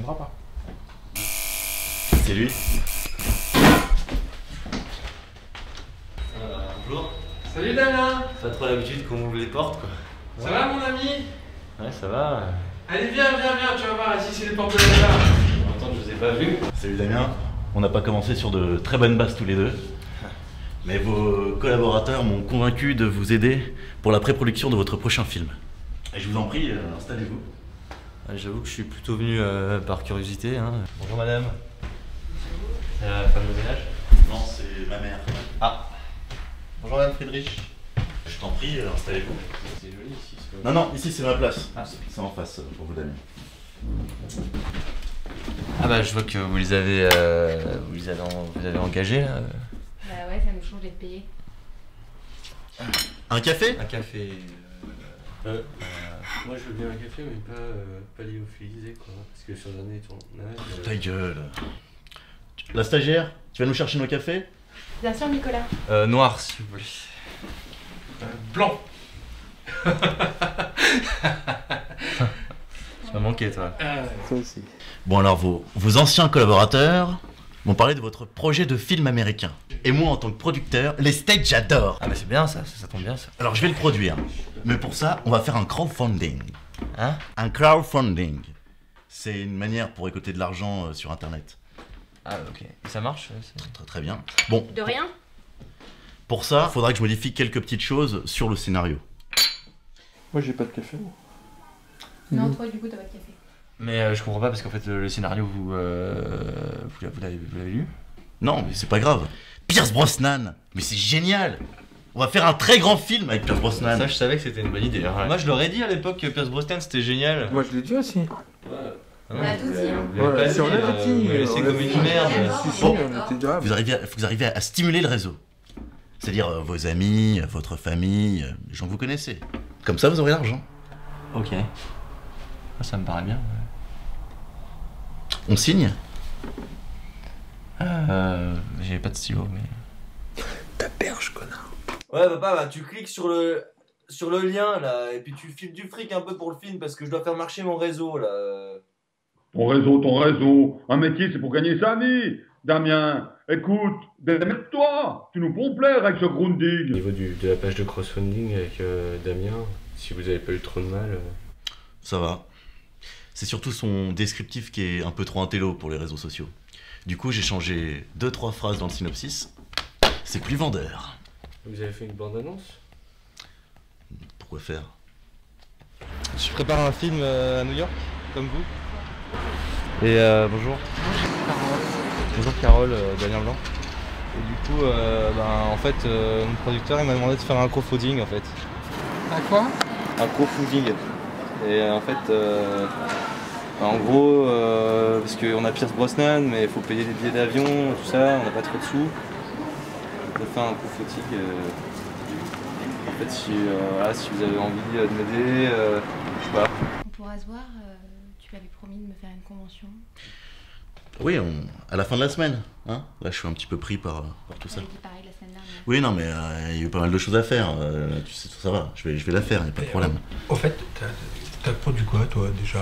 viendra pas. C'est lui. Bonjour. Salut Damien. Pas trop l'habitude qu'on ouvre les portes quoi. Ça va mon ami? Ouais ça va. Allez viens, tu vas voir, ici c'est les portes de la gare. Longtemps que je vous ai pas vu. Salut Damien. On n'a pas commencé sur de très bonnes bases tous les deux. Mais vos collaborateurs m'ont convaincu de vous aider pour la pré-production de votre prochain film. Et je vous en prie, installez-vous. J'avoue que je suis plutôt venu par curiosité. Hein. Bonjour madame. C'est la femme de ménage? Non, c'est ma mère. Ah. Bonjour madame Friedrich. Je t'en prie, installez-vous. C'est joli ici. Non, ici c'est ma place. Ah. C'est en face pour vous Damien. Ah bah je vois que vous les avez, vous avez engagés là. Bah ouais, ça me change d'être payé. Un café? Un café. Moi je veux bien un café mais pas lyophilisé quoi. Parce que sur l'année tournage. Ta gueule. La stagiaire, tu vas nous chercher nos cafés? Bien sûr Nicolas. Noir s'il vous plaît. Blanc. Tu m'as manqué toi. Toi aussi. Bon alors vos anciens collaborateurs m'ont parlé de votre projet de film américain. Et moi en tant que producteur, les stages j'adore. Ah bah c'est bien ça tombe bien ça. Alors je vais le produire. Mais pour ça, on va faire un crowdfunding. Hein? Un crowdfunding. C'est une manière pour récolter de l'argent sur internet. Ah ok. Et ça marche? Très bien. Bon, De rien? pour ça, il faudra que je modifie quelques petites choses sur le scénario. Moi j'ai pas de café. Non, toi du coup t'as pas de café. Mais je comprends pas parce qu'en fait le scénario vous l'avez lu? Non, mais c'est pas grave. Pierce Brosnan, mais c'est génial. On va faire un très grand film avec Pierce Brosnan. Ça je savais que c'était une bonne idée. Hein. Moi je l'aurais dit à l'époque que Pierce Brosnan c'était génial. Moi je l'ai dit aussi. On a tout dit hein. Ouais, si on l'avait dit. C'est comme une merde. Si, on était déjà. Vous arrivez à stimuler le réseau. C'est-à-dire vos amis, votre famille, les gens que vous connaissez. Comme ça, vous aurez l'argent. Ok. Ah, ça me paraît bien. On signe? J'ai pas de stylo, mais... Ta perche, connard. Ouais papa, bah, tu cliques sur le lien là, et puis tu files du fric un peu pour le film parce que je dois faire marcher mon réseau là. Ton réseau. Un métier, c'est pour gagner sa vie. Damien, écoute, démerde-toi. Tu nous pourrons plaire avec ce Au grounding. niveau de la page de crowdfunding avec Damien, si vous avez pas eu trop de mal... Ça va. C'est surtout son descriptif qui est un peu trop intello pour les réseaux sociaux. Du coup, j'ai changé 2-3 phrases dans le synopsis. C'est plus vendeur. Vous avez fait une bande-annonce? Pourquoi faire? Je prépare un film à New York, comme vous. Et bonjour. Bonjour Carole, Damien Blanc. Et du coup, en fait, mon producteur il m'a demandé de faire un crowdfunding en fait. À quoi? Un crowdfunding. Et en fait, en gros, parce qu'on a Pierce Brosnan, mais il faut payer des billets d'avion, tout ça, on n'a pas trop de sous. On a fait un crowdfunding. En fait, si vous avez envie de m'aider, je sais pas. On pourra se voir, tu m'avais promis de me faire une convention. Oui, à la fin de la semaine. Hein, là, je suis un petit peu pris par tout ça. J'avais dit pareil la semaine dernière. Oui, non, mais il y a eu pas mal de choses à faire. Tu sais, ça va, je vais la faire, il n'y a pas de problème. Au fait, t'as produit quoi toi déjà?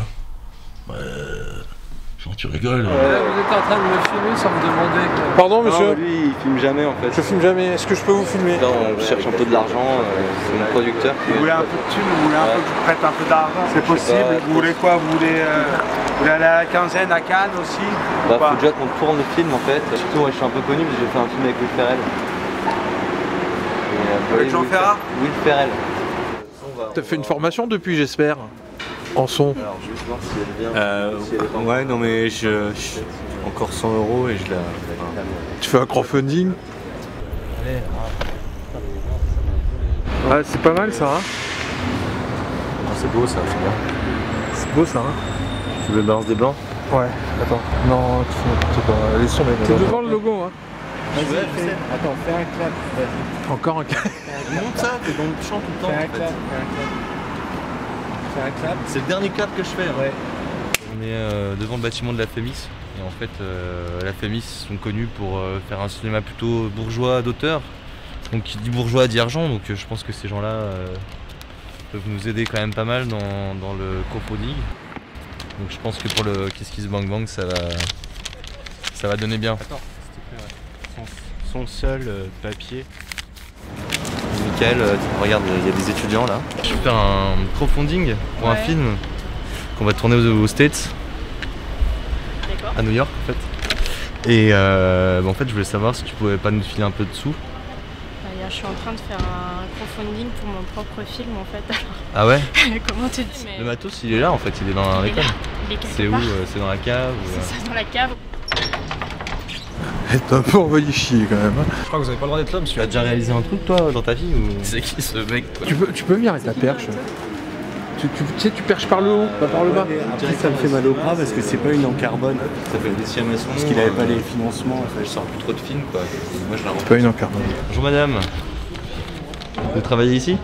Genre, tu rigoles. Vous êtes en train de me filmer sans me demander quoi. Pardon monsieur? Non, lui il filme jamais en fait. Je filme jamais, est-ce que je peux vous filmer? Là on cherche un peu de l'argent, c'est mon producteur. Vous voulez un peu de thunes, vous voulez un peu que je vous prête un peu d'argent? C'est possible. Vous voulez quoi? Vous voulez aller à la quinzaine à Cannes aussi? Bah faut déjà qu'on tourne le film en fait. Surtout moi je suis un peu connu parce que j'ai fait un film avec Will Ferrell. Avec Jean Ferrat? Will Ferrell. T'as fait une formation depuis j'espère? En son? Alors juste voir si elle vient. Ouais non mais je encore 100 € et je la... Tu fais un crowdfunding? Ouais, c'est pas mal ça hein? C'est beau ça, c'est bien. C'est beau ça hein? Tu veux balance des blancs? Ouais, attends. Non, tu fais n'importe quoi. Laisse tomber. T'es devant le logo hein? Vas-y, attends, fais un clap. Vas-y. Encore un clap. Monte ça, t'es dans le champ tout le temps. Fais un clap, fais un clap. C'est le dernier clap que je fais. Ouais. On est devant le bâtiment de la Fémis. Et en fait, la Fémis sont connus pour faire un cinéma plutôt bourgeois d'auteur. Donc qui dit bourgeois dit argent, donc je pense que ces gens-là peuvent nous aider quand même pas mal dans le crowdfunding. Donc je pense que pour le Kiss Kiss Bang Bang, ça va donner bien. Attends, s'il te plaît, ouais. Son seul papier. Michael, regarde, il y a des étudiants là. Je vais faire un crowdfunding pour un film qu'on va tourner aux States. D'accord. À New York en fait. Et en fait je voulais savoir si tu pouvais pas nous filer un peu de sous. Je suis en train de faire un crowdfunding pour mon propre film en fait. Ah ouais? Comment tu dis? Le matos il est là en fait, il est dans l'école. C'est où? C'est dans la cave ou... C'est ça, dans la cave. T'as un peu envoyé chier quand même. Je crois que vous avez pas le droit d'être là, monsieur. Tu as déjà réalisé un truc toi dans ta vie ou... C'est qui ce mec quoi? Tu peux venir avec ta perche. Tu sais, tu perches par le haut, pas par le bas. Ça me fait mal au bras parce que c'est pas une en carbone. Ça fait des sciamaçons. Parce qu'il avait pas les financements. Je sors plus trop de films quoi. Et moi je la C'est pas une en carbone. Bonjour madame. Vous travaillez ici?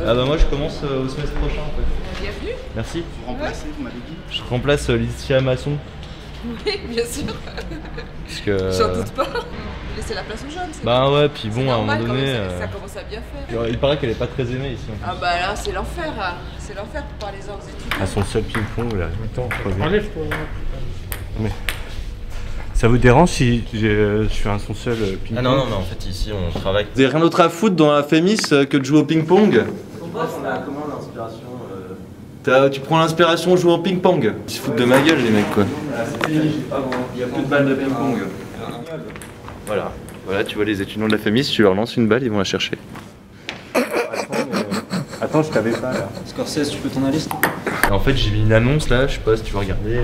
Ah bah moi je commence au semestre prochain en fait. Bienvenue. Merci. Vous remplacez, vous m'avez dit? Je remplace Laetitia Masson. Oui, bien sûr. Parce que... J'en doute pas. Laissez la place aux jeunes. Bah ouais, puis bon, à un moment donné... Ça commence à bien faire. Il paraît qu'elle est pas très aimée ici. Ah bah là, c'est l'enfer. C'est l'enfer pour parler aux études. À son seul ping-pong là. Attends, mais... Ça vous dérange si je suis à son seul ping-pong? Ah non, en fait ici on travaille. Vous avez rien d'autre à foutre dans la Fémis que de jouer au ping-pong? On a comment l'inspiration Tu prends l'inspiration en jouant au ping-pong? Ils se foutent de ma gueule les mecs quoi. C'est fini, il y a plus de balles de ping-pong. Voilà, tu vois les étudiants de la Fémis, tu leur lances une balle, ils vont la chercher. Attends, je t'avais pas là. Scorsese, tu peux ton liste? En fait j'ai mis une annonce là, je sais pas si tu veux regarder,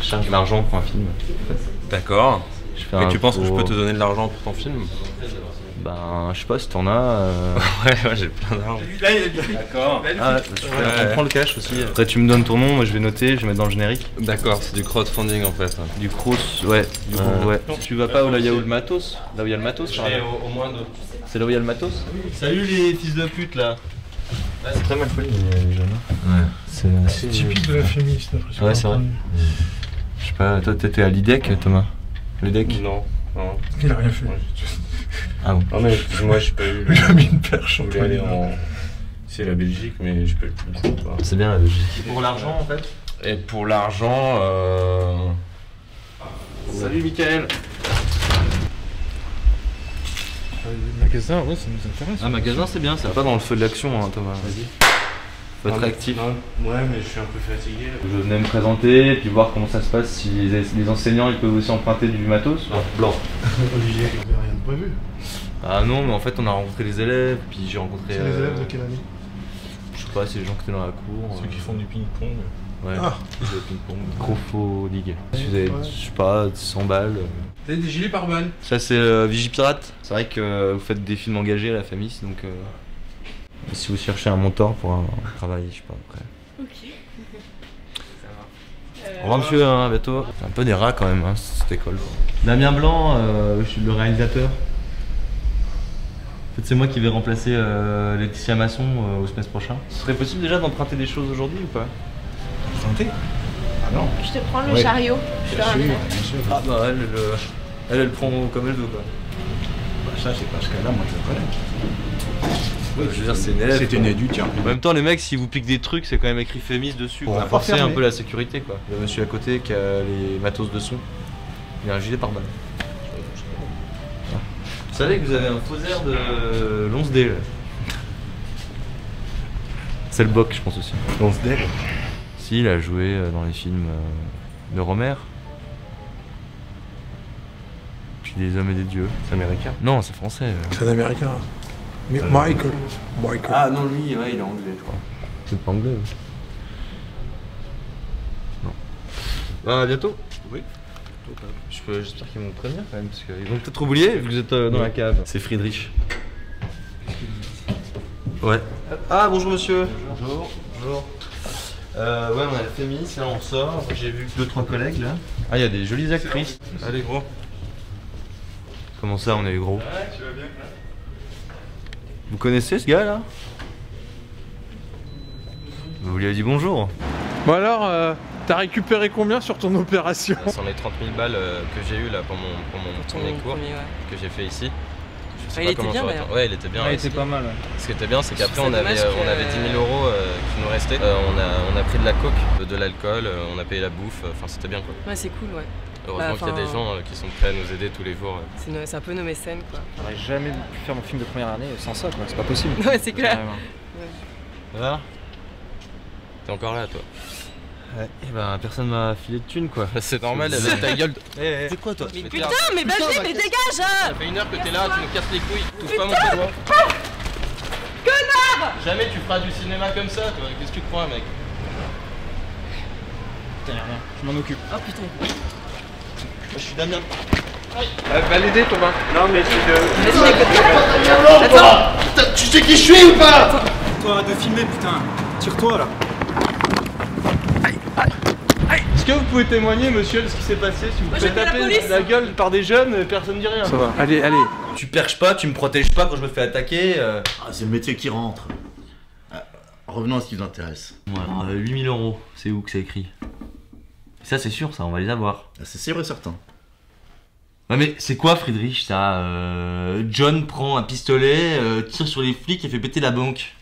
je cherche de l'argent pour un film. D'accord. Et tu penses que je peux te donner donner de l'argent pour ton film? Ben je sais pas si t'en as. Ouais, j'ai plein d'argent. D'accord. Ah, on prend le cash aussi. Après tu me donnes ton nom, moi je vais noter, je vais mettre dans le générique. D'accord, c'est du crowdfunding en fait. Du cross, ouais. Tu vas pas où là il y a où le matos? Là où il y a le matos? Au moins deux. C'est là où il y a le matos? Salut les fils de pute là. C'est très mal poli les jeunes. Ouais. C'est typique de la féministe après. Ouais, c'est vrai. Je sais pas, toi t'étais à l'IDEC Thomas? L'IDEC? Non. Il a rien fait. Ah bon? Non mais excuse-moi, j'ai pas eu. Il a mis une perche. Je voulais aller en. C'est la Belgique, mais je peux plus. C'est bien la Belgique. Pour l'argent en fait? Et pour l'argent, Salut Mickaël. Le magasin, ouais, ça nous intéresse. Un magasin c'est bien, ça va pas dans le feu de l'action hein, Thomas. Vas-y. Faut être actif. Ouais, mais je suis un peu fatigué. Je venais me présenter et puis voir comment ça se passe, si les enseignants ils peuvent aussi emprunter du matos. Blanc. Olivier, il n'y avait rien de prévu. Ah non, mais en fait on a rencontré les élèves, puis j'ai rencontré... C'est les élèves de quelle année? Je sais pas, c'est les gens qui étaient dans la cour. Ceux qui font du ping-pong. Ouais, ils jouent au ping-pong. Crofo League. Si vous avez, je sais pas, 100 balles. Vous avez des gilets pare-balles? Ça c'est Vigipirate. C'est vrai que vous faites des films engagés à la Fémis, donc... si vous cherchez un monteur pour un travail, je sais pas, après. Ok. Au revoir monsieur, à bientôt. C'est un peu des rats quand même, hein, cette école. Damien Blanc, je suis le réalisateur. En fait, c'est moi qui vais remplacer Laetitia Masson au semestre prochain. Ce serait possible déjà d'emprunter des choses aujourd'hui ou pas? Emprunter? Ah non. Je te prends le chariot. Je te ramène. Bien sûr. Ah bah elle prend comme elle veut quoi. Bah ça c'est parce que là, moi je la connais. Ouais, je veux dire, c'est une élève. C'était une édu, tiens. En même temps, les mecs, si vous piquent des trucs, c'est quand même écrit Fémis dessus. On Pour va pas forcer un fermer. peu la sécurité quoi. Le monsieur à côté qui a les matos de son, il a un gilet pare-balles. Vous savez que vous avez un faux air de Lonsdale. C'est le Boc, je pense aussi. Lonsdale? Si, il a joué dans les films de Romer. Puis des hommes et des dieux. C'est américain? Non, c'est français. C'est un américain. Mais Michael. Ah non, lui, ouais, il est anglais, je crois. C'est pas anglais. Non. Bah, à bientôt. Oui. J'espère qu'ils vont me prévenir quand même, parce qu'ils vont peut-être oublier vu que vous êtes dans la cave. C'est Friedrich. Ouais. Ah, bonjour monsieur. Bonjour. Bonjour. Ouais, on a la Fémis, là on sort. J'ai vu 2-3 collègues là. Ah, il y a des jolies actrices. Allez, gros. Comment ça, on est gros? Ouais, tu vas bien. Vous connaissez ce gars là? Vous lui avez dit bonjour? Bon alors, t'as récupéré combien sur ton opération? C'en est 30 000 balles que j'ai eu là pour mon premier cours que j'ai fait ici. sais il pas était comment bien, j'aurais d'ailleurs. pu- Ouais, il était bien. Ouais, il ouais, était c'est- pas mal. Ouais. Ce qui était bien, c'est qu'après C'est on avait, dommage que- on avait 10 000 euros qui nous restaient. On a pris de la coke, de l'alcool, on a payé la bouffe, enfin c'était bien quoi. Ouais, c'est cool, ouais. Heureusement Bah, qu'il y a des enfin, gens qui sont prêts à nous aider tous les jours. C'est un peu nos mécènes, quoi. J'aurais jamais pu faire mon film de première année sans ça, quoi. C'est pas possible. Ouais, c'est clair. Carrément. Ça va? T'es encore là toi? Ouais, et ben personne m'a filé de thunes quoi. C'est normal, elle ta gueule. C'est quoi toi? Mais putain, mais vas-y, mais dégage! Ça fait 1 heure que t'es là, tu nous casses les couilles, touche pas mon doigt. Connard! Jamais tu feras du cinéma comme ça toi, qu'est-ce que tu crois mec? Putain, rien. Je m'en occupe. Oh putain. Je suis Damien. Va l'aider Thomas. Non, mais c'est de. Attends, tu sais qui je suis ou pas? Toi, de filmer, putain. Tire-toi là. Est-ce que vous pouvez témoigner, monsieur, de ce qui s'est passé? Si vous Moi, faites j'appelle la taper police. la gueule par des jeunes, personne ne dit rien. Ça va, allez, allez. Tu perches pas, tu me protèges pas quand je me fais attaquer. Ah, c'est le métier qui rentre. Revenons à ce qui nous intéresse. Bon, alors, 8 000 euros, c'est où que c'est écrit? Ça, c'est sûr, ça, on va les avoir. Ah, c'est sûr et certain. Ouais, mais c'est quoi, Friedrich, ça? John prend un pistolet, tire sur les flics et fait péter la banque.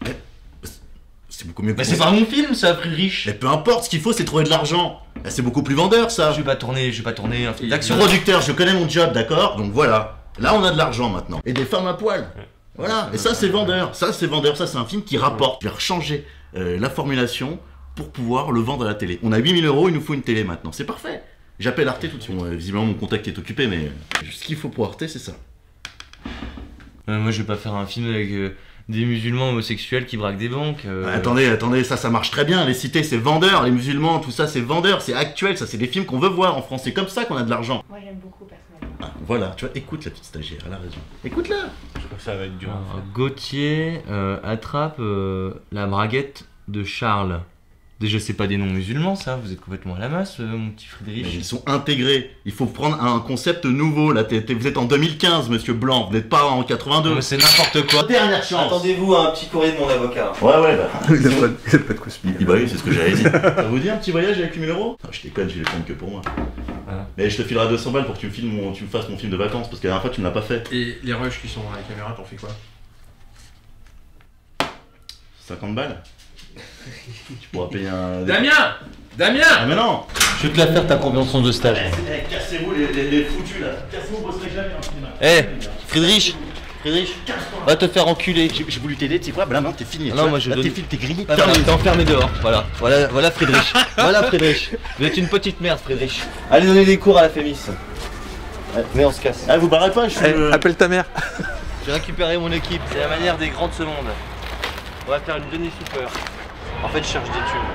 C'est beaucoup mieux que Bah, c'est pas mon film, ça, Friedrich. Mais peu importe, ce qu'il faut, c'est trouver de l'argent. Bah, c'est beaucoup plus vendeur, ça. Je vais pas tourner un film d'action. Producteur, je connais mon job, d'accord? Donc voilà. Là, on a de l'argent maintenant. Et des femmes à poil. Voilà. Et ça, c'est vendeur. Ça, c'est vendeur. Ça, c'est un film qui rapporte. Je vais rechanger la formulation pour pouvoir le vendre à la télé. On a 8 000 euros, il nous faut une télé maintenant. C'est parfait. J'appelle Arte tout de suite. Bon, visiblement, mon contact est occupé, mais ce qu'il faut pour Arte, c'est ça. Moi, je vais pas faire un film avec des musulmans homosexuels qui braquent des banques. Attendez, ça marche très bien. Les cités, c'est vendeur. Les musulmans, tout ça, c'est vendeur. C'est actuel. Ça, c'est des films qu'on veut voir en France. C'est comme ça qu'on a de l'argent. Moi j'aime beaucoup personnellement. Ah, voilà, tu vois, écoute la petite stagiaire, elle a raison. Écoute-la. Je crois que ça va être dur. en fait. Gauthier attrape la braguette de Charles. Déjà, c'est pas des noms musulmans, ça. Vous êtes complètement à la masse, mon petit Friedrich. Mais ils sont intégrés. Il faut prendre un concept nouveau. Là, vous êtes en 2015, monsieur Blanc. Vous n'êtes pas en 82. Non, mais c'est n'importe quoi. Dernière chance. Attendez-vous à un petit courrier de mon avocat. Ouais, bah. Il a pas de cosplay. Bah oui, c'est ce que j'avais dit. Ça vous dit un petit voyage avec 8 000 euros? Non, je déconne, je vais les prendre que pour moi. Voilà. Mais je te filerai 200 balles pour que tu me fasses mon film de vacances. Parce que la dernière fois, tu me l'as pas fait. Et les rushs qui sont à la caméra, t'en fais quoi? 50 balles. Tu pourras payer un. Damien! Ah, mais non! Je vais te la faire ta convention de stage. Cassez-vous les foutus là. Cassez-vous, vous bosserez jamais en cinéma. Friedrich, va te faire enculer. J'ai voulu t'aider, tu sais quoi? Bah là, non, t'es fini. Non, moi je là, donne. t'es grillé. Ah, voilà, t'es enfermé dehors. Voilà Friedrich. Voilà Friedrich. Vous êtes une petite merde, Friedrich. Allez donner des cours à la Fémis. Mais on se casse. Ah, vous barrez pas, je suis. Appelle ta mère. J'ai récupéré mon équipe, c'est la manière des grands de ce monde. On va faire une Johnny Super. En fait, je cherche des thunes.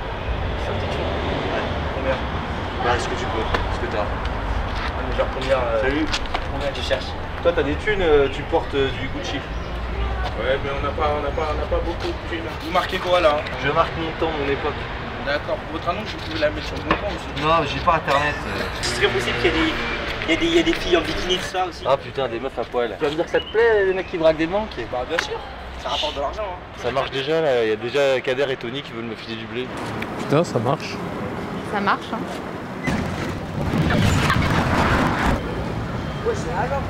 Ouais, combien? Bah, ce que tu peux, ce que t'as. Genre combien? Salut. Combien tu cherches? Toi, t'as des thunes, tu portes du Gucci. Ouais, mais on n'a pas beaucoup de thunes. Vous marquez quoi là? Je marque mon temps, mon époque. D'accord, votre annonce, je pouvais la mettre sur le bon compte aussi. Non, j'ai pas internet. Ce serait possible qu'il y ait des filles en bikini, tout ça aussi. Ah putain, des meufs à poil. Tu vas me dire que ça te plaît, les mecs qui braquent des banques? Bah, bien sûr, ça rapporte de l'argent. Hein. Ça marche déjà là, il y a déjà Kader et Tony qui veulent me filer du blé. Putain, ça marche. Ça marche, hein. Ouais, c'est agent.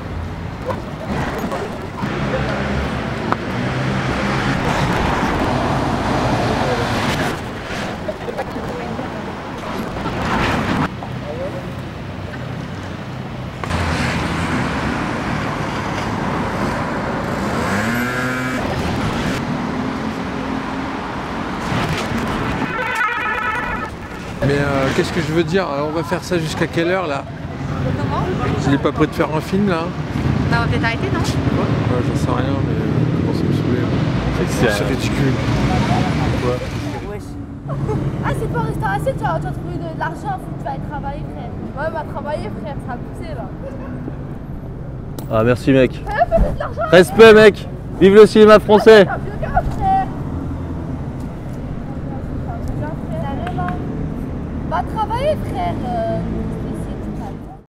Mais qu'est-ce que je veux dire? On va faire ça jusqu'à quelle heure là? Comment? Il est pas prêt de faire un film là? Bah, on va peut-être arrêter, non? Ouais, j'en sais rien, mais comment ça me saouler? C'est ridicule. Quoi? Ah, c'est pas en restauration, tu vas trouver de l'argent, faut que tu vas aller travailler, frère. Ouais, on va travailler, frère, ça va pousser là. Ah merci mec. Fais de l'argent. Respect mec. Vive le cinéma français.